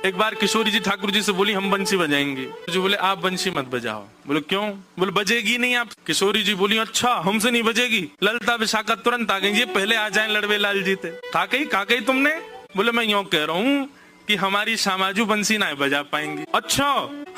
एक बार किशोरी जी ठाकुर जी से बोली हम बंसी बजाएंगे। जो बोले आप बंसी मत बजाओ। बोले क्यों? बोले बजेगी नहीं आप। किशोरी जी बोली अच्छा हमसे नहीं बजेगी। ललता विशाखा तुरंत आ गई, ये पहले आ जाए लड़वे लाल जी थे। खा गई तुमने? बोले मैं यूं कह रहा हूँ कि हमारी शामाजू बंसी ना बजा पाएंगी। अच्छा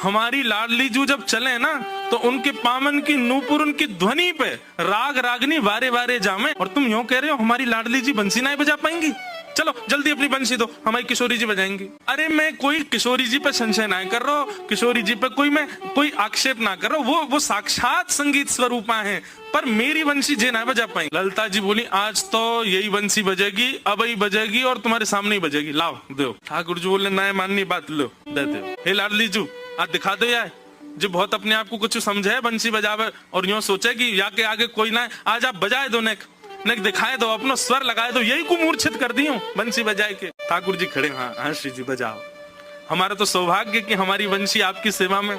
हमारी लाडली जू जब चले ना तो उनके पामन की नूपुर उनकी ध्वनि पे राग रागनी वारे वारे जामे, और तुम यूं कह रहे हो हमारी लाडली जी बंसी ना बजा पाएंगी। चलो जल्दी अपनी बंसी दो, हमारी किशोरी जी बजाएंगी। अरे मैं कोई किशोरी जी पे संशय ना कर रहा हूँ, किशोरी जी पे कोई आक्षेप ना कर रहा हूँ, वो साक्षात संगीत स्वरूपा है, पर मेरी बंसी जे ना बजा पाई। ललता जी बोली आज तो यही बंसी बजेगी, अब ही बजेगी और तुम्हारे सामने ही बजेगी, लाओ दो। ठाकुर जी बोले ना माननी बात, लो देते हो। हे लाडली जू आज दिखा दो यार, जो बहुत अपने आप को कुछ समझे बंसी बजावे और यूं सोचे कि या के आगे कोई ना, आज आप बजाए दो, नेक दिखाए दो, अपना स्वर लगाए दो, यही को मूर्छित कर दी हूँ बंसी बजाए के। ठाकुर जी खड़े, हाँ श्री जी बजाओ। हमारा तो सौभाग्य कि हमारी बंसी आपकी सेवा में,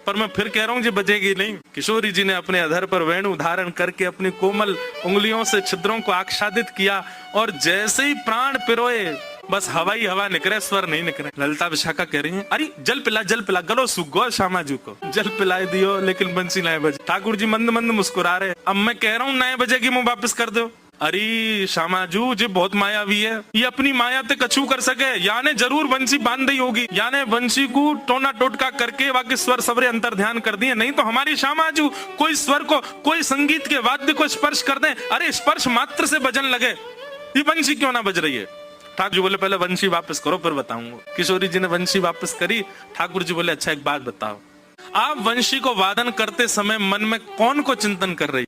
पर मैं फिर कह रहा हूँ जी बजेगी नहीं। किशोरी जी ने अपने अधर पर वेणु धारण करके अपनी कोमल उंगलियों से छिद्रों को आच्छादित किया और जैसे ही प्राण पिरोए बस हवा ही हवा निकले, स्वर नहीं निकले। ललता विशाखा कह रही है अरे जल पिला गलो सुगो श्यामाजू को जल पिलाए दियो लेकिन बंसी नए बजे। ठाकुर जी मंद मंद मुस्कुरा रहे, अब मैं कह रहा हूँ नए बजेगी मुंह वापस कर दो। अरे श्यामाजू जी बहुत मायावी है, ये अपनी माया ते कछु कर सके, याने जरूर बंसी बांध दी होगी, याने बंसी को टोना टोटका करके बाकी स्वर सबरे अंतर ध्यान कर दिए, नहीं तो हमारी श्यामाजू कोई स्वर को कोई संगीत के वाद्य को स्पर्श कर दे, अरे स्पर्श मात्र से बजन लगे, ये बंसी क्यों ना बज रही है। ठाकुर जी बोले पहले बंसी वापस करो फिर बताऊंगा। किशोरी जी ने बंसी वापस करी। ठाकुर जी बोले अच्छा एक बात बताओ, आप वंशी को वादन करते समय मन में कौन को चिंतन कर रही?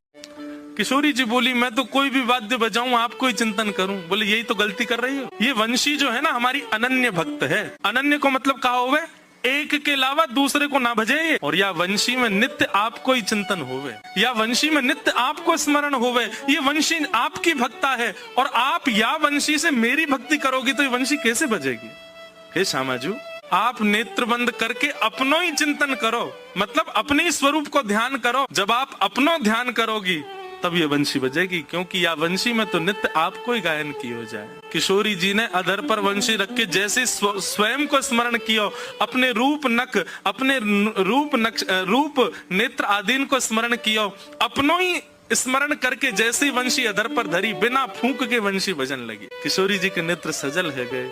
किशोरी जी बोली मैं तो कोई भी वाद्य बजाऊं आपको ही चिंतन करूं। बोले यही तो गलती कर रही हो, ये वंशी जो है ना हमारी अनन्य भक्त है। अनन्य को मतलब कहा होवे एक के अलावा दूसरे को ना भजे, और या वंशी में नित्य आपको ही चिंतन होवे, या वंशी में नित्य आपको स्मरण होवे, ये वंशी आपकी भक्ता है और आप या वंशी से मेरी भक्ति करोगी तो ये वंशी कैसे बजेगी। हे श्यामाजू आप नेत्र बंद करके अपनो ही चिंतन करो, मतलब अपने स्वरूप को ध्यान करो। जब आप अपनो ध्यान करोगी तब ये वंशी बजेगी, क्योंकि या वंशी में तो नित्य आपको ही गायन की हो जाए। किशोरी जी ने अधर पर वंशी रख के जैसे स्वयं को स्मरण किया, अपने रूप नक अपने रूप नेत्र आदि को स्मरण किया, अपनो ही स्मरण करके जैसे ही वंशी अधर पर धरी बिना फूंक के वंशी बजन लगी। किशोरी जी के नेत्र सजल है गए।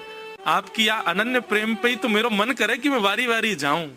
आपकी या अनन्य प्रेम पे ही तो मेरा मन करे कि मैं वारी वारी जाऊं।